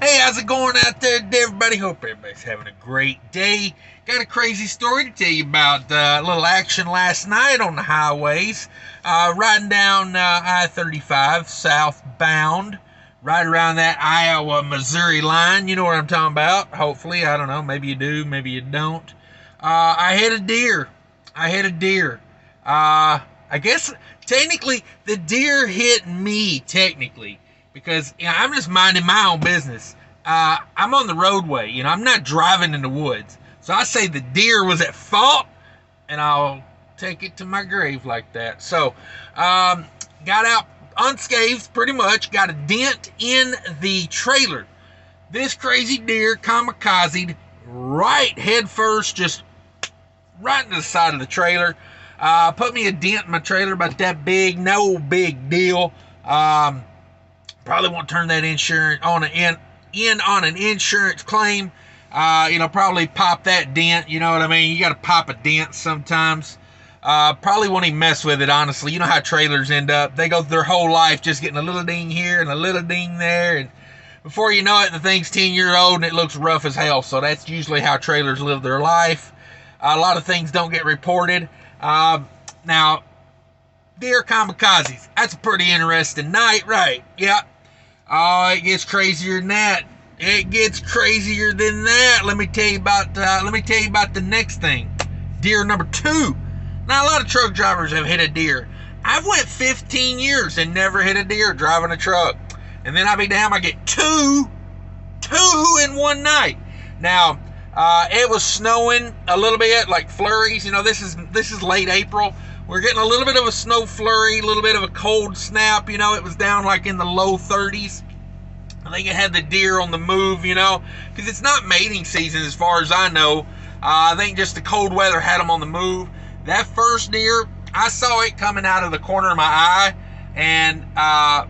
Hey, how's it going out there, everybody? Hope everybody's having a great day. Got a crazy story to tell you about. A little action last night on the highways. Riding down I-35 southbound, right around that Iowa-Missouri line. You know what I'm talking about. Hopefully, I don't know. Maybe you do, maybe you don't. I hit a deer. I guess technically the deer hit me, technically. Because I'm just minding my own business. I'm on the roadway, I'm not driving in the woods. So I say the deer was at fault, and I'll take it to my grave like that. So, got out unscathed, pretty much. Got a dent in the trailer. This crazy deer kamikazed right head first, just right into the side of the trailer. Put me a dent in my trailer about that big, no big deal. Probably won't turn that insurance on an insurance claim. Probably pop that dent. You know what I mean? You got to pop a dent sometimes. Probably won't even mess with it, honestly. You know how trailers end up. They go their whole life just getting a little ding here and a little ding there. And before you know it, the thing's 10 years old and it looks rough as hell. So that's usually how trailers live their life. A lot of things don't get reported. Now, deer kamikazes. That's a pretty interesting night, right? Yeah. Oh, it gets crazier than that. Let me tell you about the next thing. Deer number 2. Now, a lot of truck drivers have hit a deer. I've went 15 years and never hit a deer driving a truck. And then I get two in one night. Now, it was snowing a little bit, like flurries. This is late April. We're getting a little bit of a snow flurry, a little bit of a cold snap. It was down like in the low 30s. I think it had the deer on the move, because it's not mating season as far as I know. I think just the cold weather had them on the move. That first deer, I saw it coming out of the corner of my eye, and I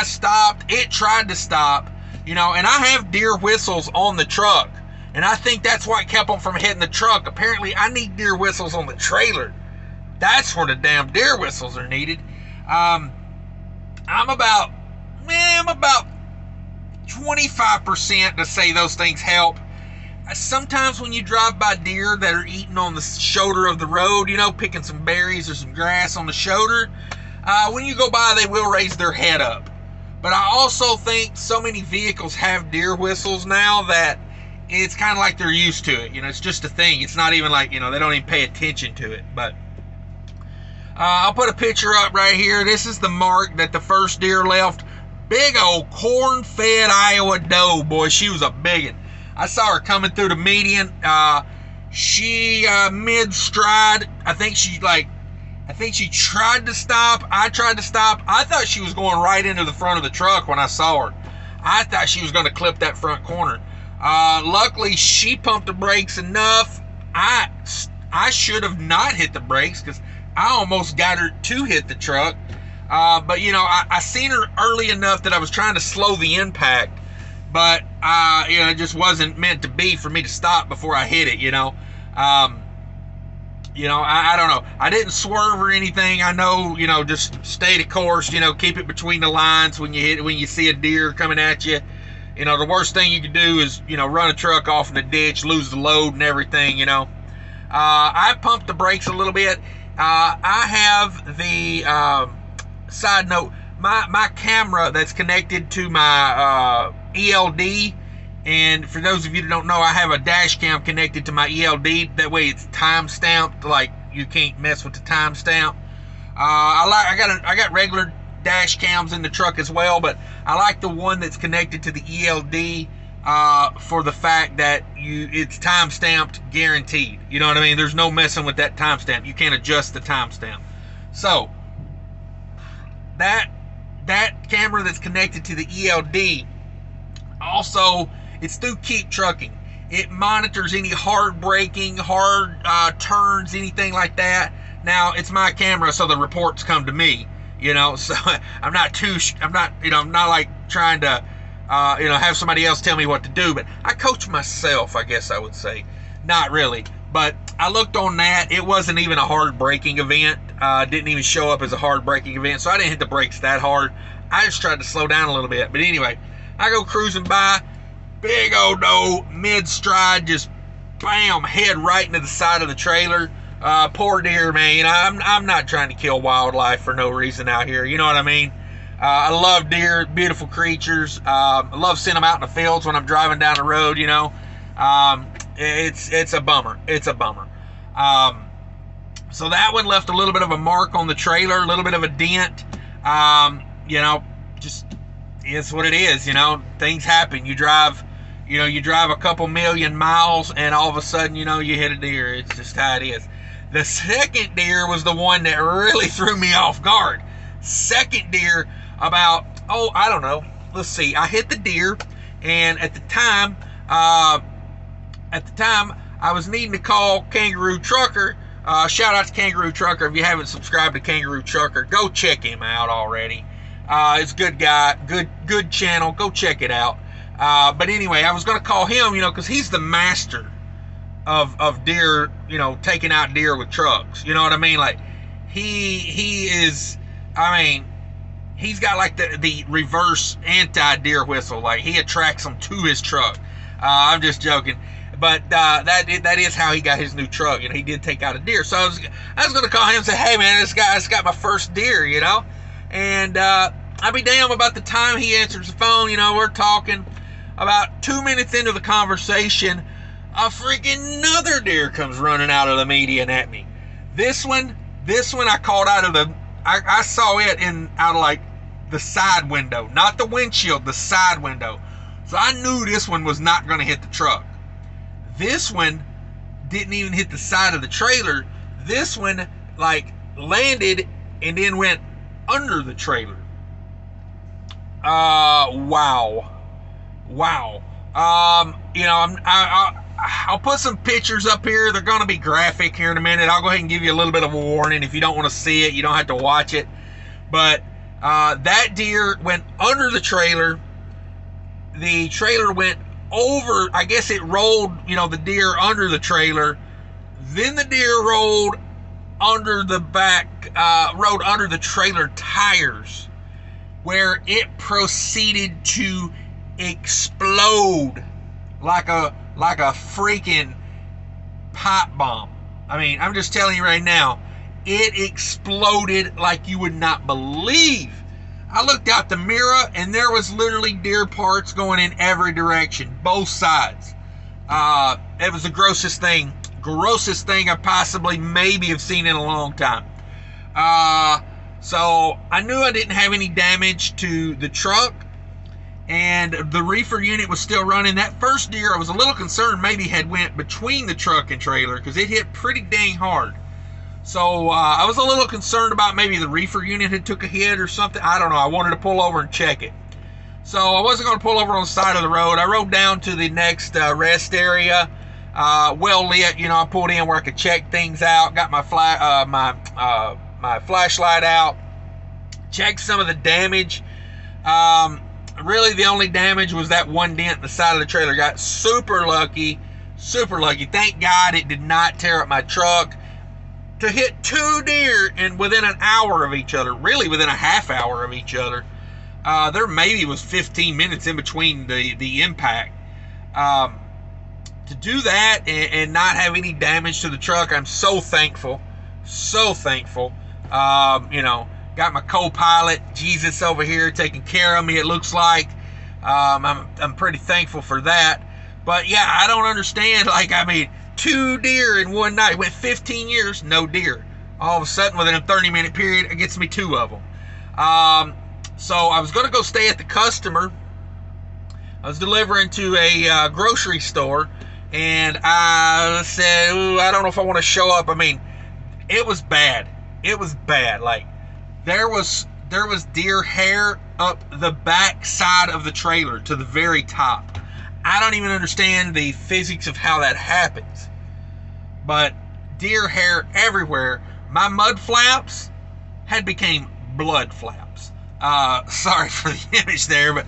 stopped. It tried to stop, and I have deer whistles on the truck, and I think that's what kept them from hitting the truck. Apparently, I need deer whistles on the trailer. That's where the damn deer whistles are needed. I'm about 25% to say those things help. Sometimes when you drive by deer that are eating on the shoulder of the road, picking some berries or some grass on the shoulder, when you go by, they will raise their head up. But I also think so many vehicles have deer whistles now that it's kind of like they're used to it. It's just a thing. It's not even like, they don't even pay attention to it. But I'll put a picture up right here. This is the mark that the first deer left. Big old corn-fed Iowa doe, boy. She was a biggin'. I saw her coming through the median. She mid-stride. I think she tried to stop. I tried to stop. I thought she was going right into the front of the truck when I saw her. I thought she was going to clip that front corner. Luckily, she pumped the brakes enough. I should have not hit the brakes because I almost got her to hit the truck. But, I seen her early enough that I was trying to slow the impact. But, it just wasn't meant to be for me to stop before I hit it, I don't know. I didn't swerve or anything. I know, just stay the course, keep it between the lines when you see a deer coming at you. The worst thing you can do is, run a truck off in the ditch, lose the load and everything, I pumped the brakes a little bit. I have the, side note, my camera that's connected to my ELD, and for those of you that don't know, I have a dash cam connected to my ELD. That way it's time stamped, like you can't mess with the time stamp. I got regular dash cams in the truck as well, but I like the one that's connected to the ELD for the fact that it's time stamped, guaranteed. You know what I mean? There's no messing with that time stamp. You can't adjust the time stamp. So that camera that's connected to the ELD, also it's through Keep Trucking. It monitors any hard braking, hard turns, anything like that. Now it's my camera, so the reports come to me. So I'm not like trying to have somebody else tell me what to do, but I coach myself, I guess I would say. Not really, but I looked on that. It wasn't even a hard braking event. Didn't even show up as a hard braking event, so I didn't hit the brakes that hard. I just tried to slow down a little bit. But anyway, I go cruising by. Big old doe, mid-stride, just bam, head right into the side of the trailer. Poor deer, man. You know, I'm not trying to kill wildlife for no reason out here. You know what I mean? I love deer, beautiful creatures. I love seeing them out in the fields when I'm driving down the road. You know, it's a bummer. It's a bummer. So that one left a little bit of a mark on the trailer, a little bit of a dent. You know, just is what it is. You know, things happen. You drive a couple million miles, and all of a sudden, you know, you hit a deer. It's just how it is. The second deer was the one that really threw me off guard. Second deer, I don't know. Let's see. I hit the deer, and at the time, I was needing to call Kangaroo Trucker. Shout out to Kangaroo Trucker. If you haven't subscribed to Kangaroo Trucker, go check him out already. He's a good guy, good channel. Go check it out. But anyway, I was going to call him, you know, because he's the master of deer, you know, taking out deer with trucks. You know what I mean? Like, he is, I mean, he's got like the reverse anti-deer whistle. Like, he attracts them to his truck. I'm just joking. But that is how he got his new truck, and he did take out a deer. So I was going to call him and say, hey, man, this guy's got my first deer, you know? And I'll be damned about the time he answers the phone. You know, we're talking. About 2 minutes into the conversation, a freaking another deer comes running out of the median at me. This one I caught out of I saw it out of like the side window, not the windshield, the side window. So I knew this one was not going to hit the truck. This one didn't even hit the side of the trailer. This one like landed and then went under the trailer. Wow. You know, I'll put some pictures up here. They're going to be graphic here in a minute. I'll go ahead and give you a little bit of a warning. If you don't want to see it, you don't have to watch it. But that deer went under the trailer. The trailer went over. I guess it rolled, you know, the deer under the trailer. Then the deer rolled under the rode under the trailer tires, where it proceeded to explode like a freaking pipe bomb. I mean, I'm just telling you right now, it exploded like you would not believe. I looked out the mirror and there was literally deer parts going in every direction, both sides. It was the grossest thing I possibly maybe have seen in a long time. So I knew I didn't have any damage to the truck, and the reefer unit was still running. That first deer, I was a little concerned maybe had went between the truck and trailer, because it hit pretty dang hard. So I was a little concerned about maybe the reefer unit had took a hit or something. I don't know. I wanted to pull over and check it. So I wasn't going to pull over on the side of the road. I rode down to the next rest area, well lit. You know, I pulled in where I could check things out. Got my my flashlight out. Checked some of the damage. Really, the only damage was that one dent in the side of the trailer. Got super lucky. Thank God it did not tear up my truck. To hit two deer and within an hour of each other, really within a half hour of each other. There maybe was 15 minutes in between the impact. To do that and not have any damage to the truck, I'm so thankful. You know, got my co-pilot, Jesus, over here taking care of me, it looks like. I'm pretty thankful for that. But yeah, I don't understand. Like, I mean, 2 deer in one night. Went 15 years, no deer. All of a sudden, within a 30-minute period, it gets me 2 of them. So I was going to go stay at the customer. I was delivering to a grocery store, and I said, ooh, I don't know if I want to show up. I mean, it was bad. Like, there was deer hair up the back side of the trailer to the very top. I don't even understand the physics of how that happens. But deer hair everywhere. My mud flaps had became blood flaps. Sorry for the image there, but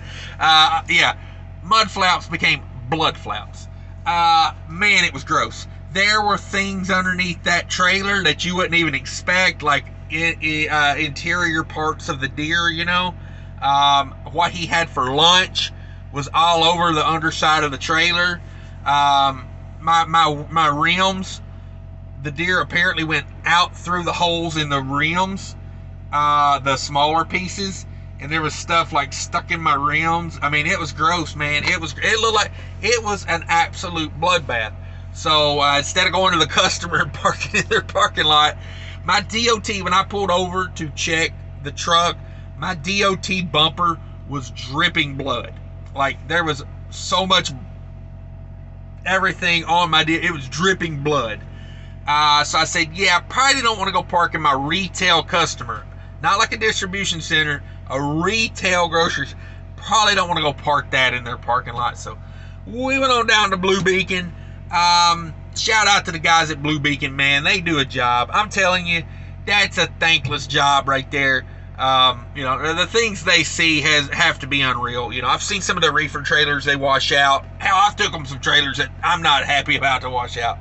yeah, mud flaps became blood flaps. Man, it was gross. There were things underneath that trailer that you wouldn't even expect, like interior parts of the deer, you know. What he had for lunch was all over the underside of the trailer. My rims, the deer apparently went out through the holes in the rims, the smaller pieces, and there was stuff like stuck in my rims. I mean, it was gross, man. It looked like it was an absolute bloodbath. So instead of going to the customer and parking in their parking lot, my DOT, when I pulled over to check the truck, my DOT bumper was dripping blood. Like, there was so much everything on my it was dripping blood. So I said, yeah, I probably don't want to go park in my retail customer, not like a distribution center, a retail grocery. Probably don't want to go park that in their parking lot. So we went on down to Blue Beacon. Shout out to the guys at Blue Beacon, man. They do a job. I'm telling you, that's a thankless job right there. You know, the things they see have to be unreal. You know, I've seen some of the reefer trailers they wash out. Hell, I've took them some trailers that I'm not happy about to wash out.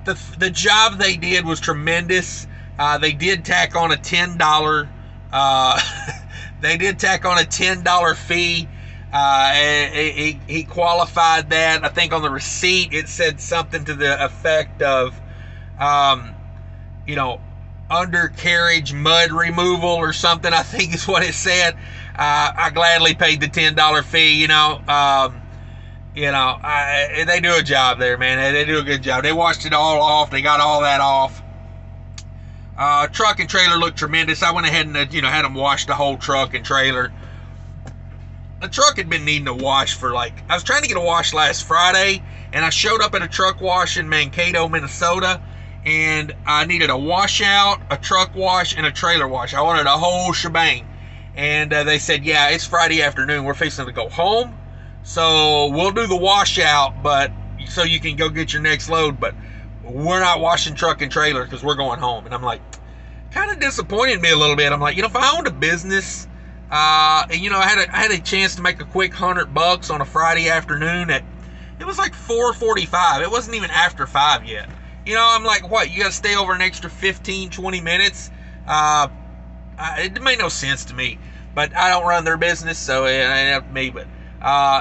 The job they did was tremendous. They did tack on a $10 they did tack on a $10 fee. He qualified that. I think on the receipt it said something to the effect of, you know, undercarriage mud removal or something, I think is what it said. I gladly paid the $10 fee. They do a job there, man. They do a good job. They washed it all off. They got all that off. Truck and trailer looked tremendous. I went ahead and had them wash the whole truck and trailer. The truck had been needing a wash for I was trying to get a wash last Friday, and I showed up at a truck wash in Mankato, Minnesota, and I needed a washout, a truck wash, and a trailer wash. I wanted a whole shebang. And they said, yeah, it's Friday afternoon. We're fixing to go home, so we'll do the washout, but so you can go get your next load, but we're not washing truck and trailer because we're going home. And I'm like, kind of disappointed me a little bit. I'm like, if I owned a business, and I had a chance to make a quick $100 on a Friday afternoon it was like 4:45. It wasn't even after 5 yet. I'm like, what, you got to stay over an extra 15, 20 minutes? It made no sense to me, but I don't run their business, so it ain't up to me. But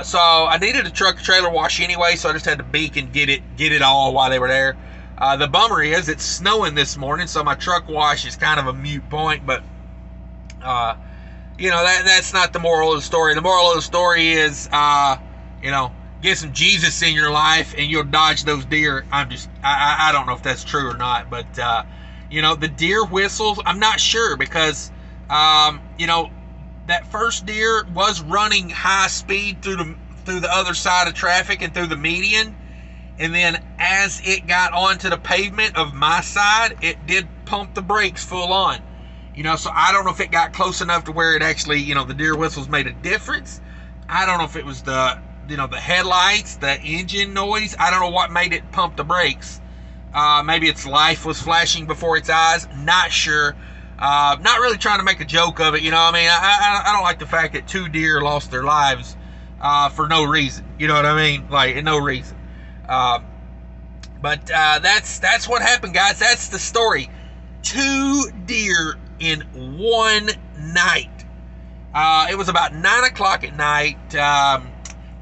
so I needed a truck trailer wash anyway, so I just had to beak and get it all while they were there. The bummer is it's snowing this morning, so my truck wash is kind of a moot point. But that's not the moral of the story. The moral of the story is get some Jesus in your life and you'll dodge those deer. I don't know if that's true or not, but the deer whistles, I'm not sure, because that first deer was running high speed through the other side of traffic and through the median, and then as it got onto the pavement of my side, it did pump the brakes full on. So I don't know if it got close enough to where it actually, the deer whistles made a difference. I don't know if it was the headlights, the engine noise. I don't know what made it pump the brakes. Maybe its life was flashing before its eyes. Not sure. Not really trying to make a joke of it. I don't like the fact that 2 deer lost their lives for no reason. You know what I mean? Like, no reason. But that's what happened, guys. That's the story. 2 deer in one night. It was about 9 o'clock at night.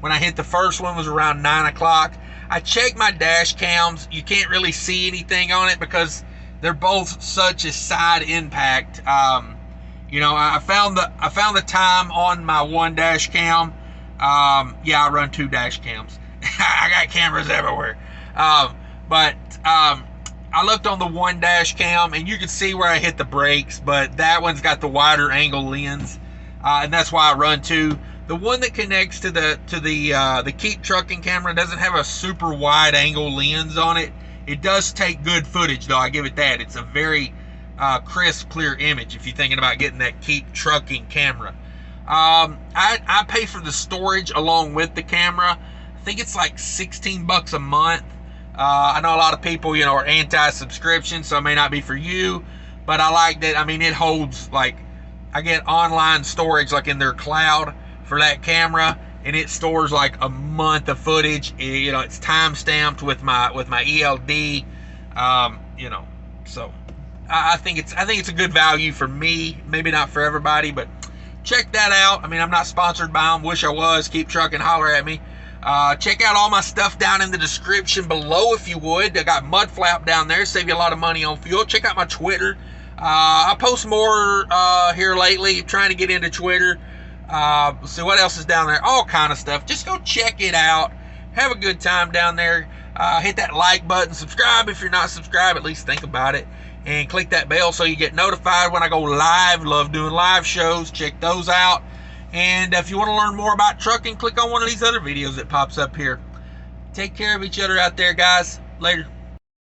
When I hit the first one, was around 9 o'clock. I checked my dash cams. You can't really see anything on it because they're both such a side impact. I found the time on my one dash cam. I run 2 dash cams. I got cameras everywhere. But I looked on the one dash cam and you can see where I hit the brakes, but that one's got the wider angle lens, and that's why I run 2. The one that connects to the Keep Trucking camera doesn't have a super wide angle lens on it. It does take good footage, though. I give it that. It's a very crisp, clear image if you're thinking about getting that Keep Trucking camera. I pay for the storage along with the camera. I think it's like $16 a month. I know a lot of people, are anti-subscription, so it may not be for you, but I like that. I mean, it holds, I get online storage, in their cloud for that camera, and it stores a month of footage. It's time stamped with my ELD. So I think it's a good value for me. Maybe not for everybody, but check that out. I mean, I'm not sponsored by them. Wish I was. Keep trucking. Holler at me. Check out all my stuff down in the description below if you would. I got mud flap down there. Save you a lot of money on fuel. Check out my Twitter. I post more here lately. Trying to get into Twitter. See what else is down there. All kind of stuff. Just go check it out. Have a good time down there. Hit that like button. Subscribe if you're not subscribed. At least think about it. And click that bell so you get notified when I go live. Love doing live shows. Check those out. And if you want to learn more about trucking, click on one of these other videos that pops up here. Take care of each other out there, guys. Later.